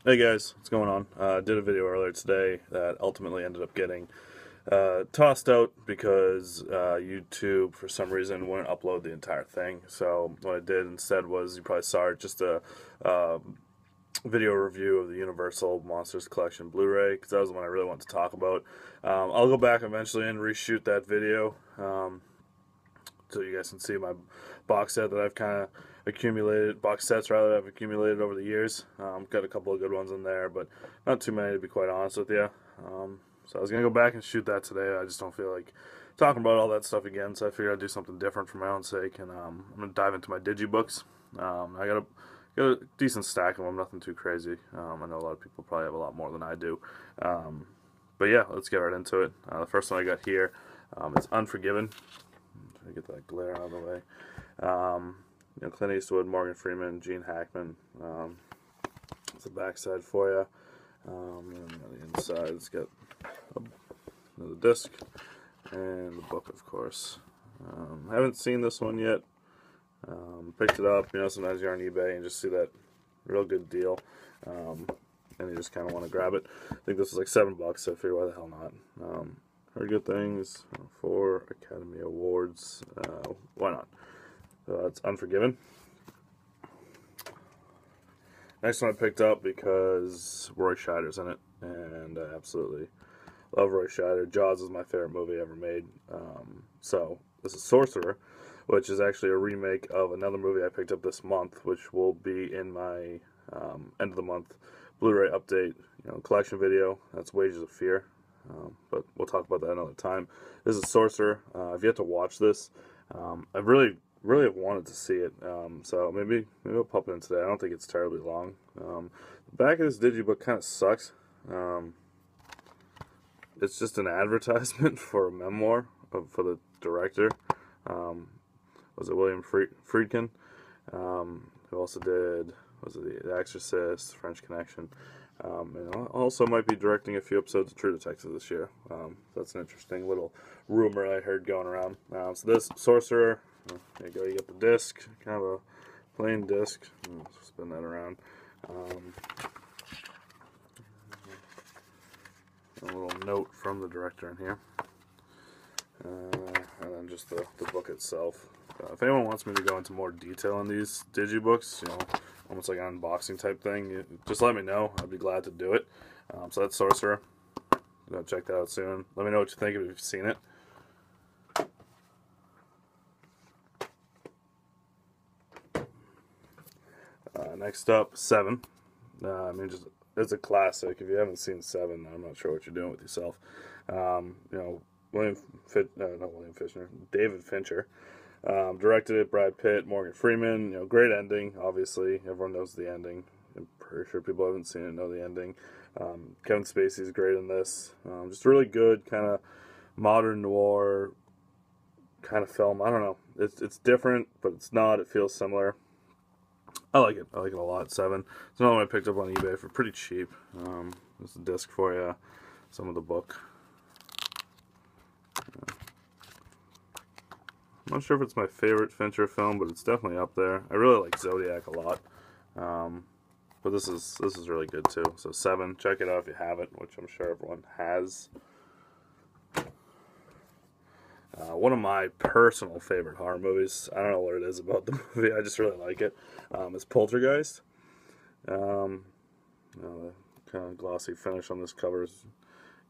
Hey guys, what's going on? Did a video earlier today that ultimately ended up getting tossed out because YouTube, for some reason, wouldn't upload the entire thing. So what I did instead was, you probably saw it, just a video review of the Universal Monsters Collection Blu-ray, because that was the one I really wanted to talk about. I'll go back eventually and reshoot that video. So you guys can see my box set that I've kind of accumulated, box sets rather, that I've accumulated over the years. Got a couple of good ones in there, but not too many, to be quite honest with you. So I was going to go back and shoot that today. I just don't feel like talking about all that stuff again, so I figured I'd do something different for my own sake, and I'm going to dive into my DigiBooks. I got a decent stack of them, nothing too crazy. I know a lot of people probably have a lot more than I do. But yeah, let's get right into it. The first one I got here is Unforgiven. Get that glare out of the way. Clint Eastwood, Morgan Freeman, Gene Hackman. It's the backside for you. And on the inside, it's got the disc and the book, of course. Haven't seen this one yet. Picked it up. Sometimes you're on eBay and just see that real good deal, and you just kind of want to grab it. I think this was like $7, so I figured, why the hell not? Heard good things, 4 Academy Awards, why not? So that's Unforgiven. Next one I picked up because Roy Scheider's in it, and I absolutely love Roy Scheider. Jaws is my favorite movie ever made. So this is Sorcerer, which is actually a remake of another movie I picked up this month, which will be in my end of the month Blu-ray update, collection video. That's Wages of Fear. But we'll talk about that another time. This is Sorcerer. I've yet to watch this. I really have wanted to see it. So maybe I'll pop it in today. I don't think it's terribly long. The back of this DigiBook kind of sucks. It's just an advertisement for a memoir for the director. Was it William Friedkin? Who also did, The Exorcist, French Connection. Also might be directing a few episodes of True Detective this year. That's an interesting little rumor I heard going around. So this Sorcerer, there you go. You get the disc, kind of a plain disc. Spin that around. A little note from the director in here, and then just the book itself. If anyone wants me to go into more detail on these DigiBooks, almost like an unboxing type thing, just let me know. I'd be glad to do it. So that's Sorcerer. Go check that out soon. Let me know what you think if you've seen it. Next up, 7. It's a classic. If you haven't seen 7, I'm not sure what you're doing with yourself. David Fincher. Directed it, Brad Pitt, Morgan Freeman. Great ending, obviously. Everyone knows the ending. I'm pretty sure people who haven't seen it know the ending. Kevin Spacey's great in this. Just a really good kind of modern noir kind of film. I don't know. It's different, but it's not. It feels similar. I like it. I like it a lot. 7. It's another one I picked up on eBay for pretty cheap. There's a disc for you. Some of the book. I'm not sure if it's my favorite Fincher film, but it's definitely up there. I really like Zodiac a lot, but this is really good too. So 7, check it out if you haven't, which I'm sure everyone has. One of my personal favorite horror movies, I don't know what it is about the movie, I just really like it, is Poltergeist. The kind of glossy finish on this cover is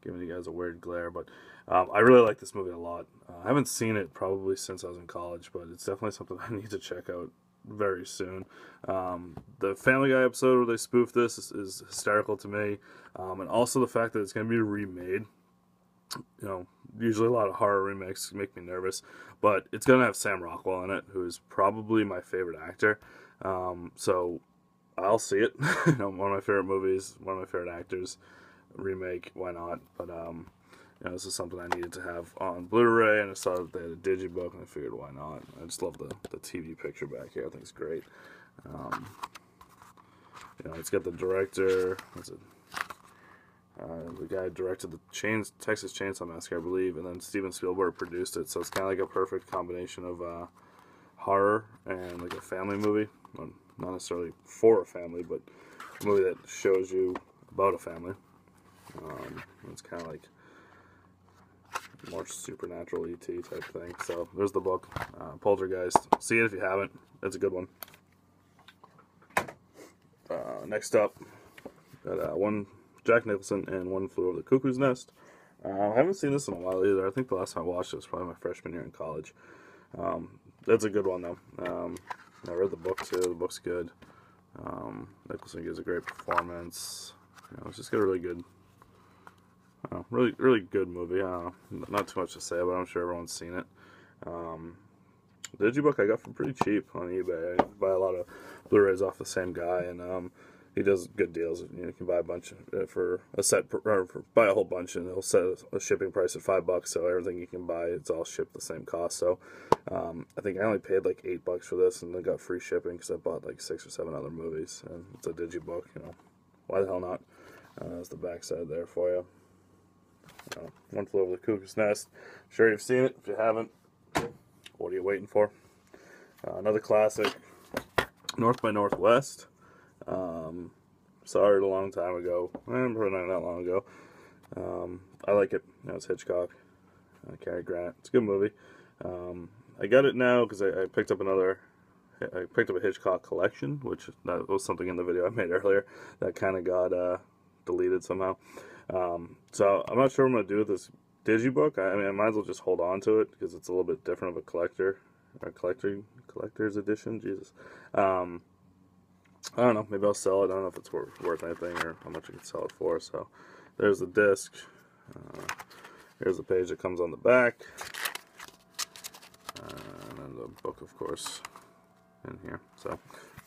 giving you guys a weird glare, but I really like this movie a lot. I haven't seen it probably since I was in college, but it's definitely something I need to check out very soon. The Family Guy episode where they spoof this is hysterical to me, and also the fact that it's going to be remade. Usually a lot of horror remakes make me nervous, but it's going to have Sam Rockwell in it, who is probably my favorite actor. So I'll see it. One of my favorite movies, one of my favorite actors. Remake, why not? But this is something I needed to have on Blu-ray, and I saw that they had a DigiBook, and I figured, why not? I just love the TV picture back here. I think it's great. It's got the director. The guy who directed the Texas Chainsaw Massacre, I believe, and then Steven Spielberg produced it. So it's kind of like a perfect combination of horror and like a family movie. Well, not necessarily for a family, but a movie that shows you about a family. It's kind of like more supernatural ET type thing. So there's the book, Poltergeist. See it if you haven't. It's a good one. Next up, got one Jack Nicholson and One Flew Over the Cuckoo's Nest. I haven't seen this in a while either. I think the last time I watched it was probably my freshman year in college. That's a good one though. I read the book too. The book's good. Nicholson gives a great performance. It's just got a really good, really good movie. Not too much to say, but I'm sure everyone's seen it. DigiBook I got for pretty cheap on eBay. I buy a lot of Blu-rays off the same guy, and he does good deals. You can buy a bunch for a set, buy a whole bunch, and he'll set a shipping price at $5. So everything you can buy, it's all shipped the same cost. So I think I only paid like $8 for this, and I got free shipping because I bought like 6 or 7 other movies. And it's a DigiBook, why the hell not? That's the backside there for you. One Flew Over the Cuckoo's Nest. I'm sure you've seen it. If you haven't, what are you waiting for? Another classic, North by Northwest. Saw it a long time ago. Probably not that long ago. I like it. It's Hitchcock. Cary Grant. It's a good movie. I got it now because I picked up a Hitchcock collection, which that was something in the video I made earlier that kind of got deleted somehow. So I'm not sure what I'm going to do with this DigiBook. I mean, I might as well just hold on to it because it's a little bit different of a collector's edition. Jesus. I don't know. Maybe I'll sell it. I don't know if it's worth anything or how much I can sell it for. So there's the disc. Here's the page that comes on the back. And then the book, of course, in here. So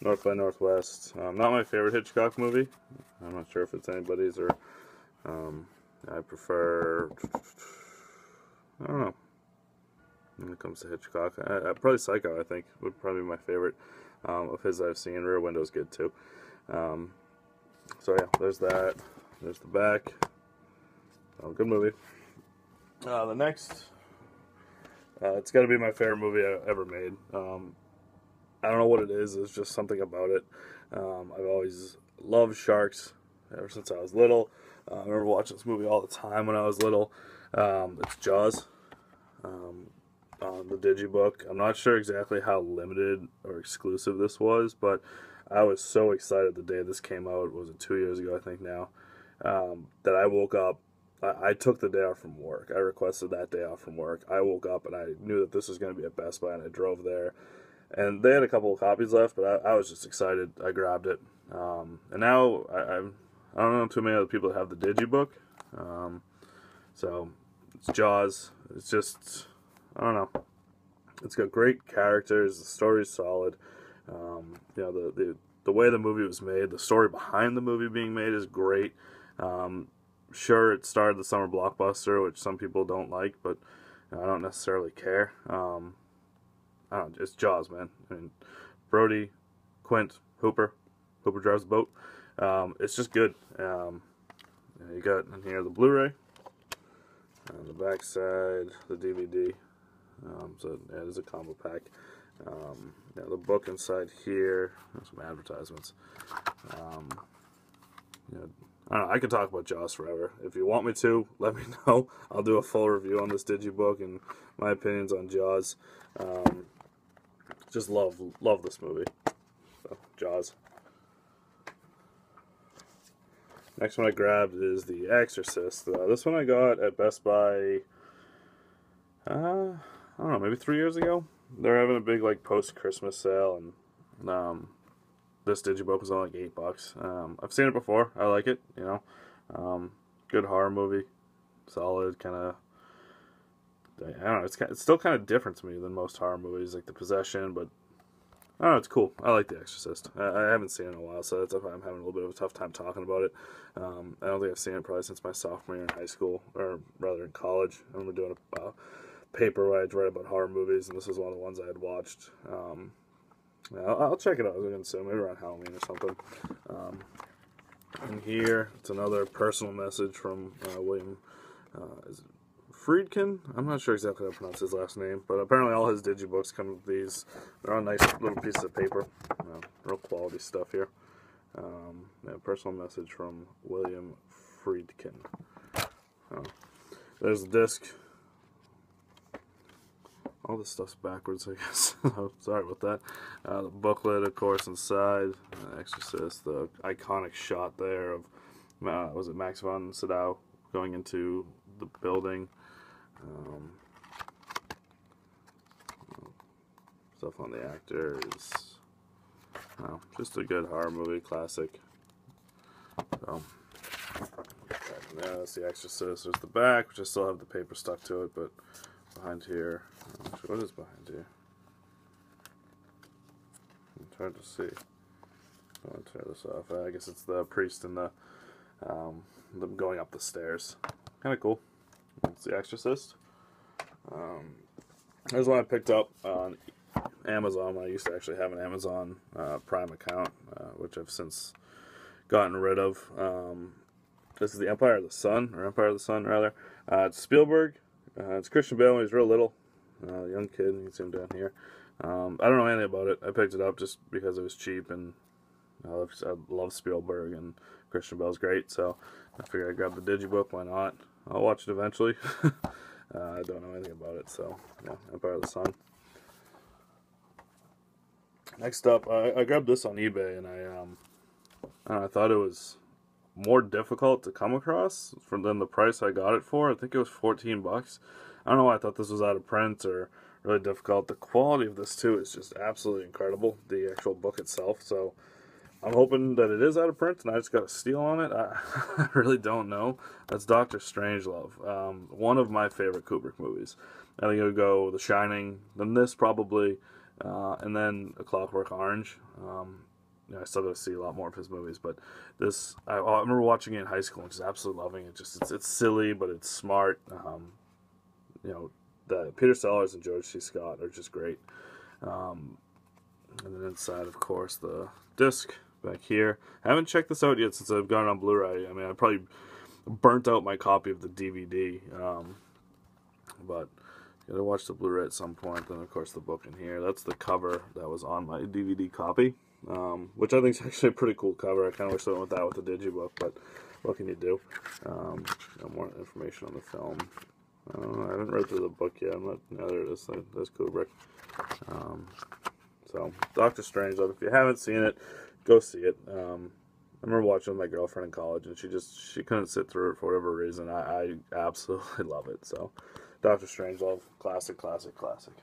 North by Northwest. Not my favorite Hitchcock movie. I'm not sure if it's anybody's or I prefer, I don't know, when it comes to Hitchcock. Probably Psycho, I think, would probably be my favorite of his I've seen. Rear Window's good too. So yeah, there's that. There's the back. Good movie. The next, it's got to be my favorite movie I ever made. I don't know what it is. It's just something about it. I've always loved sharks ever since I was little. I remember watching this movie all the time when I was little. It's Jaws. On the DigiBook. I'm not sure exactly how limited or exclusive this was, but I was so excited the day this came out. Was it 2 years ago, I think now, that I woke up. I took the day off from work. I requested that day off from work. I woke up and I knew that this was going to be at Best Buy, and I drove there. And they had a couple of copies left, but I was just excited. I grabbed it. And now I don't know too many other people that have the DigiBook. So it's Jaws. It's just, I don't know. It's got great characters. The story's solid. The way the movie was made, the story behind the movie being made is great. Sure, it starred the summer blockbuster, which some people don't like, but I don't necessarily care. I don't know, it's Jaws, man. I mean, Brody, Quint, Hooper drives the boat. It's just good. You got in here the Blu-ray, on the back side the DVD. So yeah, it is a combo pack. The book inside here. There's some advertisements. I don't know, I could talk about Jaws forever. If you want me to, let me know. I'll do a full review on this DigiBook and my opinions on Jaws. Just love this movie. So, Jaws. Next one I grabbed is The Exorcist. This one I got at Best Buy, I don't know, maybe 3 years ago. They're having a big post-Christmas sale, and this DigiBook was only like $8. I've seen it before. I like it. Good horror movie, solid. Kind of, I don't know. It's still kind of different to me than most horror movies, like The Possession. But I don't know. It's cool. I like The Exorcist. I haven't seen it in a while, so that's why I'm having a little bit of a tough time talking about it. I don't think I've seen it probably since my sophomore year in high school, or rather in college. I remember doing a paper where I'd write about horror movies, and this was one of the ones I had watched. I'll check it out again soon, maybe around Halloween or something. And here, it's another personal message from William is it Friedkin? I'm not sure exactly how to pronounce his last name, but apparently all his DigiBooks come with these. They're on nice little pieces of paper. Real quality stuff here. Yeah, personal message from William Friedkin. There's the disc. All this stuff's backwards, I guess. Sorry about that. The booklet, of course, inside. Exorcist, the iconic shot there of, was it Max von Sydow going into the building. Stuff on the actors. Just a good horror movie, classic. So, yeah, that's the Exorcist. There's the back, which I still have the paper stuck to it, but behind here, what is behind here? It's hard to see. I want to tear this off. I guess it's the priest and them going up the stairs. Kind of cool. It's the Exorcist. There's one I picked up on Amazon. I used to actually have an Amazon Prime account, which I've since gotten rid of. This is the Empire of the Sun, or Empire of the Sun, rather. It's Spielberg. It's Christian Bale when he's real little. Young kid, you can see him down here. I don't know anything about it. I picked it up just because it was cheap, and I love Spielberg, and Christian Bale's great, so I figured I'd grab the DigiBook. Why not? I'll watch it eventually. I don't know anything about it, so yeah, Empire of the Sun. Next up, I grabbed this on eBay, and I thought it was more difficult to come across than the price I got it for. I think it was 14 bucks. I don't know why I thought this was out of print or really difficult. The quality of this too is just absolutely incredible, the actual book itself. So I'm hoping that it is out of print and I just got a steal on it. I really don't know. That's Dr. Strangelove, one of my favorite Kubrick movies. I think it would go The Shining, then this probably, and then A Clockwork Orange. I still got to see a lot more of his movies, but this, I remember watching it in high school and just absolutely loving it. Just it's silly, but it's smart. The Peter Sellers and George C. Scott are just great. And then inside, of course, the disc back here. I haven't checked this out yet since I've got it on Blu-ray. I mean, I probably burnt out my copy of the DVD, but gotta watch the Blu-ray at some point. Then, of course, the book in here. That's the cover that was on my DVD copy. Which I think is actually a pretty cool cover. I kind of wish I went with that with the DigiBook, but what can you do? More information on the film. I haven't read through the book yet. There it is. There's Kubrick. So, Dr. Strangelove. If you haven't seen it, go see it. I remember watching with my girlfriend in college, and she couldn't sit through it for whatever reason. I absolutely love it. So, Dr. Strangelove, classic, classic, classic.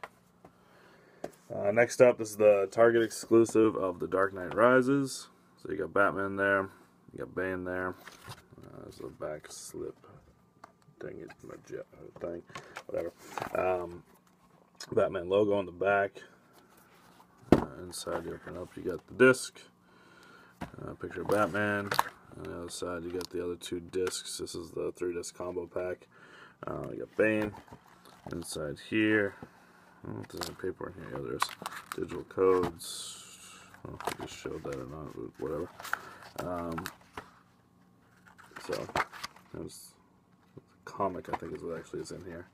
Next up, this is the Target exclusive of The Dark Knight Rises. So you got Batman there, you got Bane there. There's a back slip thing, whatever. Batman logo on the back. Inside, you open up, you got the disc. Picture of Batman. On the other side, you got the other two discs. This is the 3-disc combo pack. You got Bane. Inside here. I don't know if there's any paper in here. Yeah, there's digital codes. I don't know if I just showed that or not, but whatever. So, there's a comic, I think, is what actually is in here.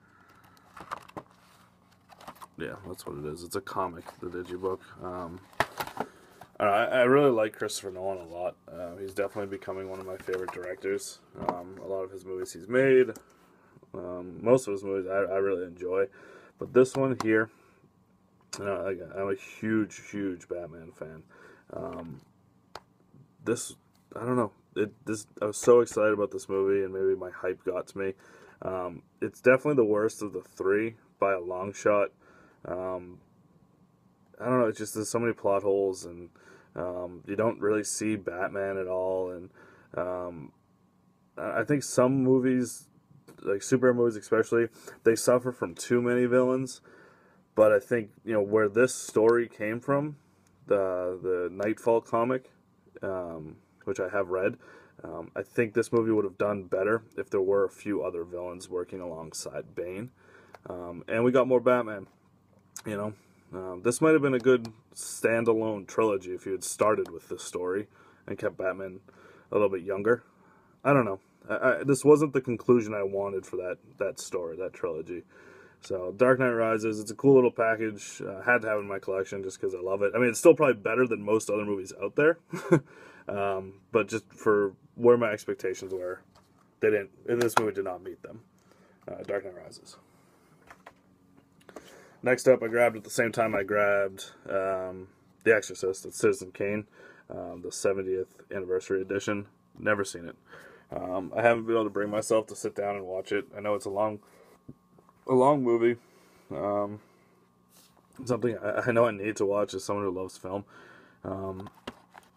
Yeah, that's what it is. It's a comic, the DigiBook. I really like Christopher Nolan a lot. He's definitely becoming one of my favorite directors. A lot of his movies he's made, most of his movies I really enjoy. But this one here, I'm a huge, huge Batman fan. I don't know. I was so excited about this movie, and maybe my hype got to me. It's definitely the worst of the three by a long shot. I don't know. It's just there's so many plot holes, and you don't really see Batman at all. And I think some movies, like superhero movies especially, they suffer from too many villains. But I think, where this story came from, the Nightfall comic, which I have read, I think this movie would have done better if there were a few other villains working alongside Bane. And we got more Batman, This might have been a good standalone trilogy if you had started with this story and kept Batman a little bit younger. I don't know. This wasn't the conclusion I wanted for that story, that trilogy. So, Dark Knight Rises, it's a cool little package. Had to have it in my collection just because I love it. I mean, it's still probably better than most other movies out there. But just for where my expectations were, they didn't. This movie did not meet them. Dark Knight Rises. Next up, I grabbed at the same time I grabbed The Exorcist. It's Citizen Kane, the 70th anniversary edition. Never seen it. I haven't been able to bring myself to sit down and watch it. I know it's a long movie. Something I know I need to watch as someone who loves film.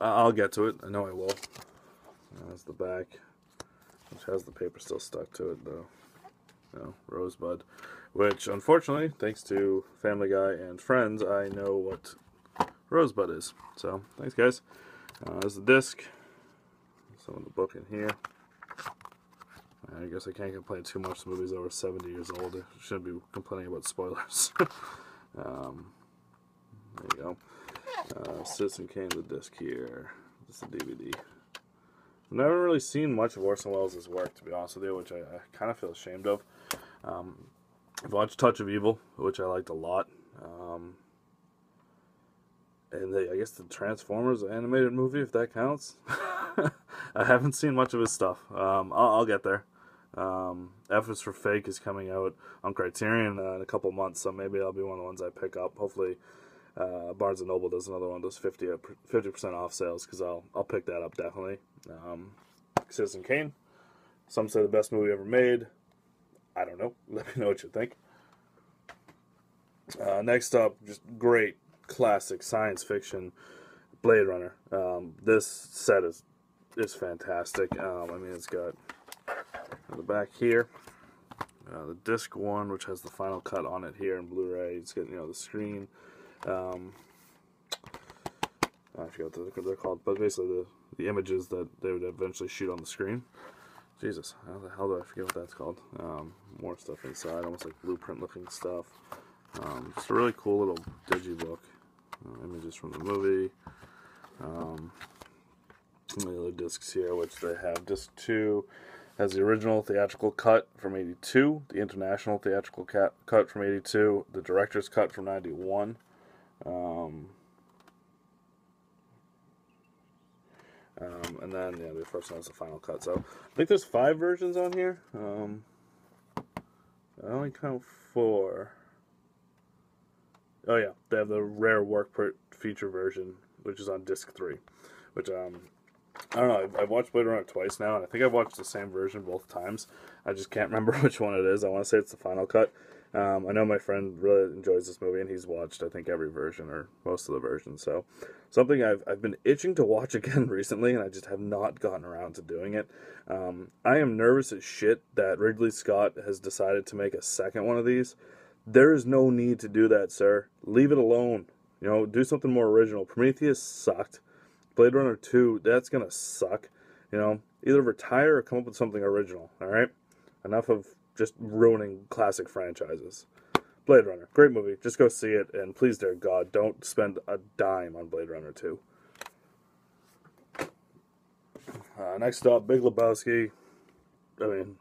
I'll get to it. I know I will. That's the back, which has the paper still stuck to it, though. Rosebud. Which, unfortunately, thanks to Family Guy and Friends, I know what Rosebud is. So, thanks, guys. There's the disc. Some of the book in here. I guess I can't complain too much. The movie's over 70 years old. I shouldn't be complaining about spoilers. There you go. Citizen Kane, the disc here. This is the DVD. I've never really seen much of Orson Welles' work, to be honest with you, which I kind of feel ashamed of. I've watched Touch of Evil, which I liked a lot. And I guess the Transformers animated movie, if that counts. I haven't seen much of his stuff. I'll get there. F is for Fake is coming out on Criterion in a couple months, so maybe that'll be one of the ones I pick up. Hopefully, Barnes & Noble does another one of those 50% off sales, because I'll pick that up definitely. Citizen Kane. Some say the best movie ever made. I don't know. Let me know what you think. Next up, just great classic science fiction, Blade Runner. This set is fantastic. I mean, it's got on the back here the disc one, which has the final cut on it here in Blu-ray. It's got the screen. I forget what they're called, but basically the images that they would eventually shoot on the screen. Jesus, how the hell do I forget what that's called? More stuff inside, almost like blueprint-looking stuff. Just a really cool little DigiBook. Images from the movie. Some of the other discs here, which they have. Disc 2 has the original theatrical cut from '82, the international theatrical cut from '82, the director's cut from '91. And then, the first one has the final cut. So, I think there's 5 versions on here. I only count 4. Oh, yeah. They have the rare work feature version, which is on disc 3. Which, I don't know. I've watched Blade Runner twice now, and I think I've watched the same version both times. I just can't remember which one it is. I want to say it's the final cut. I know my friend really enjoys this movie, and he's watched, I think, every version, or most of the versions. So, something I've been itching to watch again recently, and I just have not gotten around to doing it. I am nervous as shit that Ridley Scott has decided to make a second one of these. There is no need to do that, sir. Leave it alone. Do something more original. Prometheus sucked. Blade Runner 2, that's gonna suck. Either retire or come up with something original, alright? Enough of just ruining classic franchises. Blade Runner, great movie. Just go see it, and please, dear God, don't spend a dime on Blade Runner 2. Next up, Big Lebowski. I mean,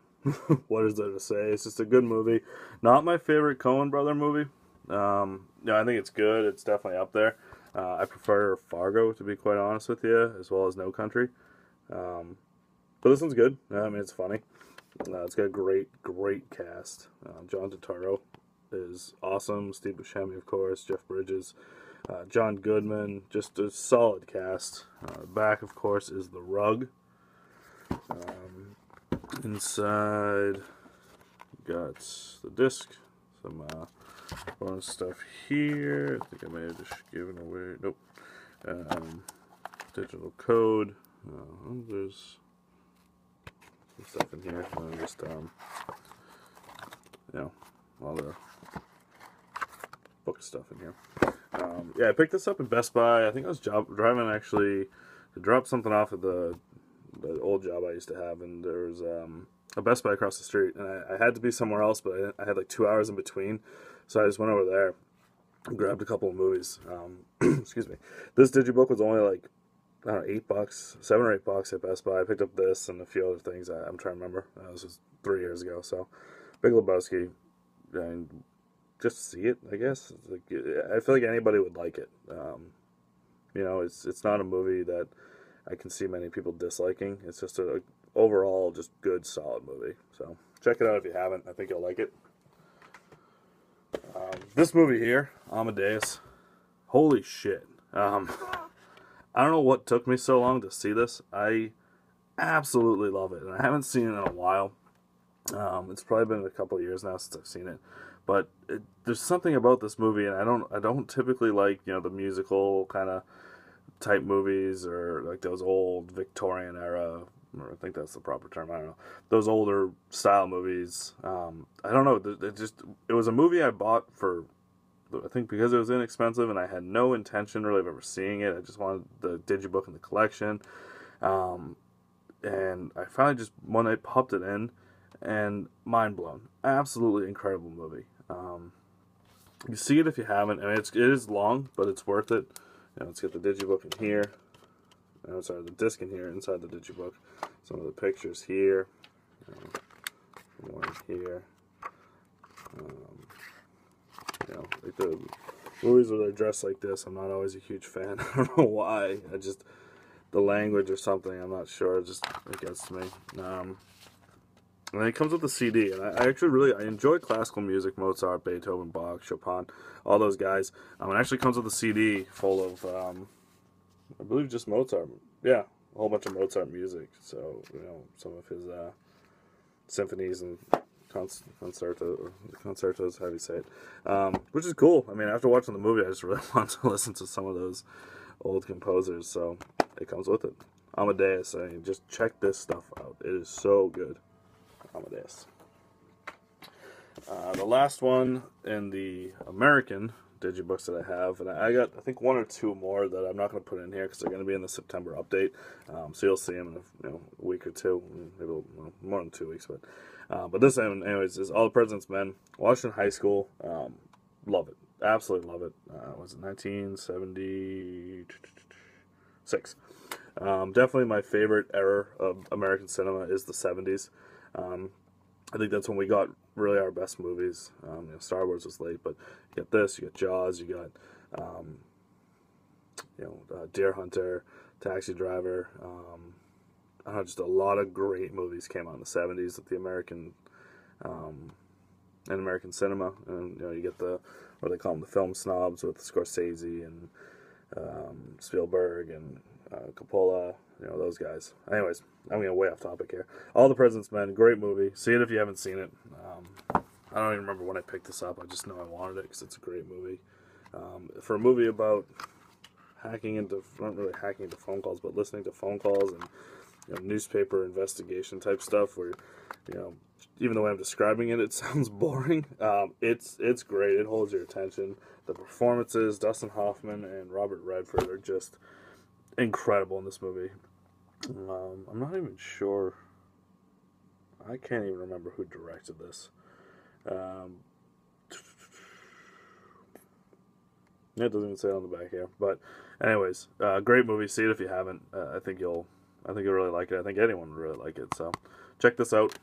what is there to say? It's just a good movie. Not my favorite Coen brother movie. I think it's good. It's definitely up there. I prefer Fargo, to be quite honest with you, as well as No Country. But this one's good. I mean, it's funny. It's got a great cast. John Turturro is awesome. Steve Buscemi, of course. Jeff Bridges. John Goodman. Just a solid cast. Back, of course, is The Rug. Inside, got the disc. Some bonus stuff here. I think I may have just given away. Nope. Digital code. There's some stuff in here. Just all the book stuff in here. I picked this up in Best Buy. I think I was driving actually to drop something off at the old job I used to have, and there was a Best Buy across the street, and I had to be somewhere else, but I had like 2 hours in between, so I just went over there and grabbed a couple of movies. Excuse me. This DigiBook was only like, I don't know, $8, $7 or $8 at Best Buy. I picked up this and a few other things. I'm trying to remember. This was 3 years ago. So, Big Lebowski. And just see it, I guess. I feel like anybody would like it. It's not a movie that I can see many people disliking. It's just a overall just good, solid movie. So check it out if you haven't. I think you'll like it. This movie here, Amadeus, holy shit. I don't know what took me so long to see this. I absolutely love it, and I haven't seen it in a while. It's probably been a couple of years now since I've seen it, but there's something about this movie, and I don't typically like, you know, the musical kind of type movies, or like those old Victorian era, or I think that's the proper term, I don't know, those older style movies. I don't know, it was a movie I bought for, I think, because it was inexpensive, and I had no intention really of ever seeing it. I just wanted the DigiBook in the collection, and I finally just one night popped it in, and mind blown. Absolutely incredible movie. You see it if you haven't. I mean, it is long, but it's worth it. You know, let's get the DigiBook in here. Oh, sorry, the disc in here inside the DigiBook. Some of the pictures here. One here. You know, like the movies where they're dressed like this, I'm not always a huge fan. I don't know why. The language or something, I'm not sure. It gets to me. And it comes with the CD, and I actually I enjoy classical music, Mozart, Beethoven, Bach, Chopin, all those guys. It actually comes with a CD full of, I believe, just Mozart. Yeah, a whole bunch of Mozart music. So, you know, some of his symphonies and concertos, how do you say it? Which is cool. I mean, after watching the movie, I just really want to listen to some of those old composers, so it comes with it. Amadeus, I mean, just check this stuff out. It is so good. Amadeus. The last one in the American DigiBooks that I have, and I got, I think, one or two more that I'm not going to put in here because they're going to be in the September update, so you'll see them in a week or two, maybe more than 2 weeks, but this one, anyways, is All the President's Men. Watched in high school, love it, absolutely love it. Was it 1976? Definitely my favorite era of American cinema is the 70s. I think that's when we got really our best movies. You know, Star Wars was late, but you got this, you got Jaws, you got Deer Hunter, Taxi Driver. I don't know, just a lot of great movies came out in the 70s with the American cinema, and you know, you get what they call them, the film snobs, with Scorsese and Spielberg and Coppola, you know, those guys. Anyways, I'm getting way off topic here. All the President's Men, great movie. See it if you haven't seen it. I don't even remember when I picked this up. I just know I wanted it because it's a great movie. For a movie about not really hacking into phone calls, but listening to phone calls and, you know, newspaper investigation type stuff, where, you know, even the way I'm describing it, it sounds boring. It's great. It holds your attention. The performances, Dustin Hoffman and Robert Redford, are just incredible in this movie. I'm not even sure. I can't even remember who directed this. It doesn't even say it on the back here. But anyways, great movie. See it if you haven't. I think you'll really like it. I think anyone would really like it. So check this out.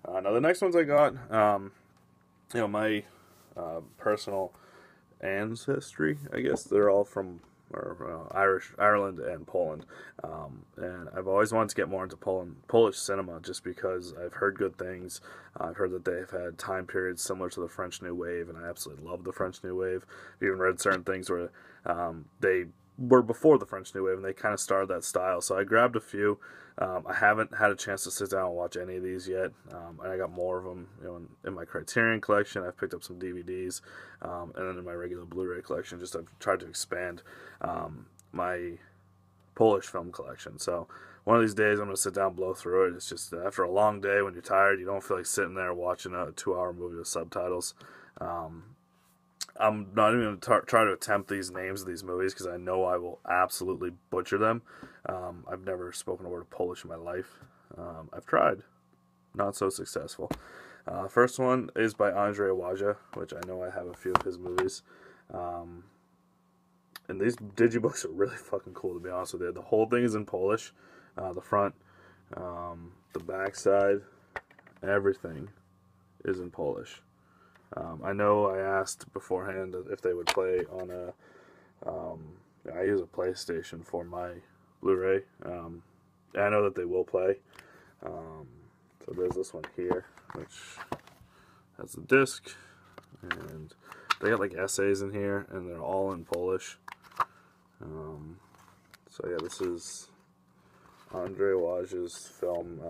Now the next ones I got, you know, my personal ancestry, I guess, they're all from Ireland and Poland, and I've always wanted to get more into Polish cinema, just because I've heard good things. I've heard that they've had time periods similar to the French New Wave, and I absolutely love the French New Wave. I've even read certain things where they were before the French New Wave, and they kind of started that style. So I grabbed a few. I haven't had a chance to sit down and watch any of these yet, and I got more of them, you know, in my Criterion collection. I've picked up some DVDs, and then in my regular Blu-ray collection, just I've tried to expand my Polish film collection. So one of these days I'm going to sit down and blow through it. It's just after a long day, when you're tired, you don't feel like sitting there watching a 2-hour movie with subtitles. I'm not even going to try to attempt these names of these movies because I know I will absolutely butcher them. I've never spoken a word of Polish in my life. I've tried. Not so successful. First one is by Andrzej Wajda, which I know I have a few of his movies. And these DigiBooks are really fucking cool, to be honest with you. The whole thing is in Polish. The front, the back side, everything is in Polish. I know I asked beforehand if they would play on a I use a PlayStation for my Blu-ray. I know that they will play. So there's this one here, which has the disc, and they got like essays in here, and they're all in Polish. So yeah, this is Andrzej Wajda's film.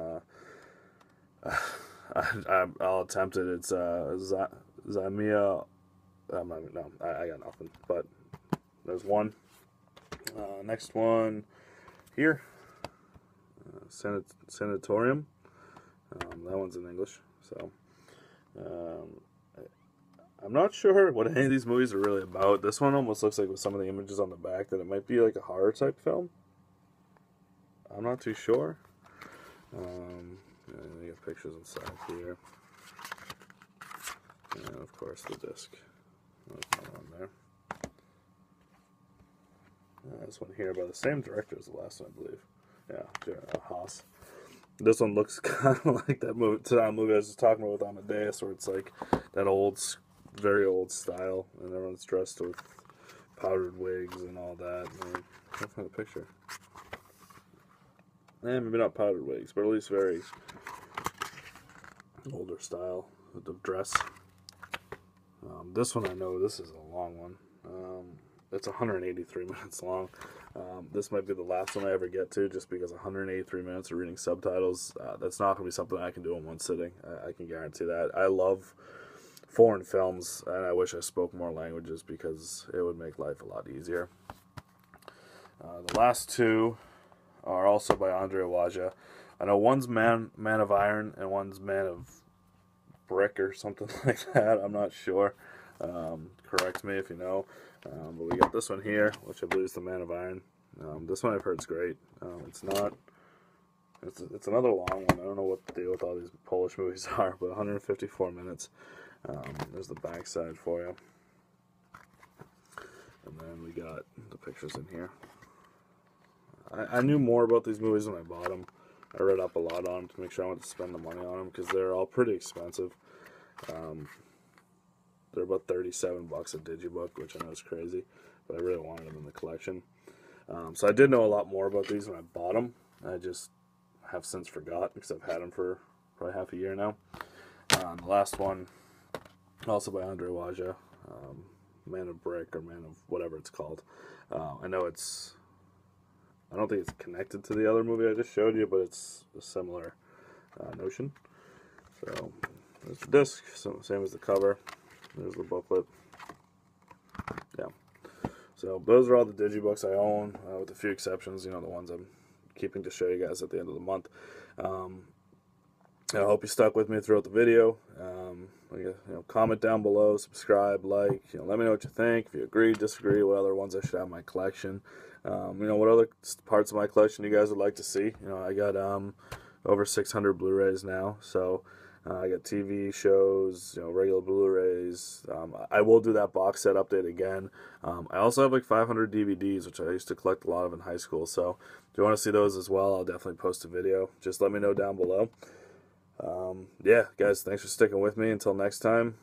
I'll attempt it. It's Zamia. No, I got nothing. But there's one. Next one here. Sanatorium. That one's in English. So I'm not sure what any of these movies are really about. This one almost looks like with some of the images on the back that it might be like a horror type film. I'm not too sure. You got pictures inside here. And of course the disc. There's one there. This one here by the same director as the last one, I believe. Yeah, Haas. This one looks kind of like that movie I was just talking about with Amadeus, where it's like that old, very old style, and everyone's dressed with powdered wigs and all that. I can't find a picture. Maybe not powdered wigs, but at least very older style of dress. This one I know this is a long one. It's 183 minutes long. This might be the last one I ever get to, just because 183 minutes of reading subtitles, that's not going to be something I can do in one sitting. I can guarantee that. I love foreign films, and I wish I spoke more languages because it would make life a lot easier. The last two are also by Andrzej Wajda. I know one's Man of Iron and one's Man of Brick or something like that. I'm not sure. Correct me if you know. But we got this one here, which I believe is the Man of Iron. This one I've heard is great. It's another long one. I don't know what the deal with all these Polish movies are, but 154 minutes. There's the back side for you. And then we got the pictures in here. I knew more about these movies when I bought them. I read up a lot on them to make sure I wanted to spend the money on them because they're all pretty expensive. They're about $37 at DigiBook, which I know is crazy, but I really wanted them in the collection. So I did know a lot more about these when I bought them. I just have since forgot because I've had them for probably half a year now. The last one, also by Andrzej Wajda, Man of Brick or Man of whatever it's called. I know I don't think it's connected to the other movie I just showed you, but it's a similar notion. So there's the disc, same as the cover. There's the booklet. Yeah. So those are all the DigiBooks I own, with a few exceptions. You know, the ones I'm keeping to show you guys at the end of the month. I hope you stuck with me throughout the video. Comment down below, subscribe, like. Let me know what you think. If you agree, disagree, what other ones I should have in my collection. What other parts of my collection you guys would like to see. I got over 600 Blu-rays now, so I got TV shows, regular Blu-rays. I will do that box set update again. I also have like 500 DVDs, which I used to collect a lot of in high school. So if you want to see those as well, I'll definitely post a video. Just let me know down below. Yeah, guys, thanks for sticking with me. Until next time,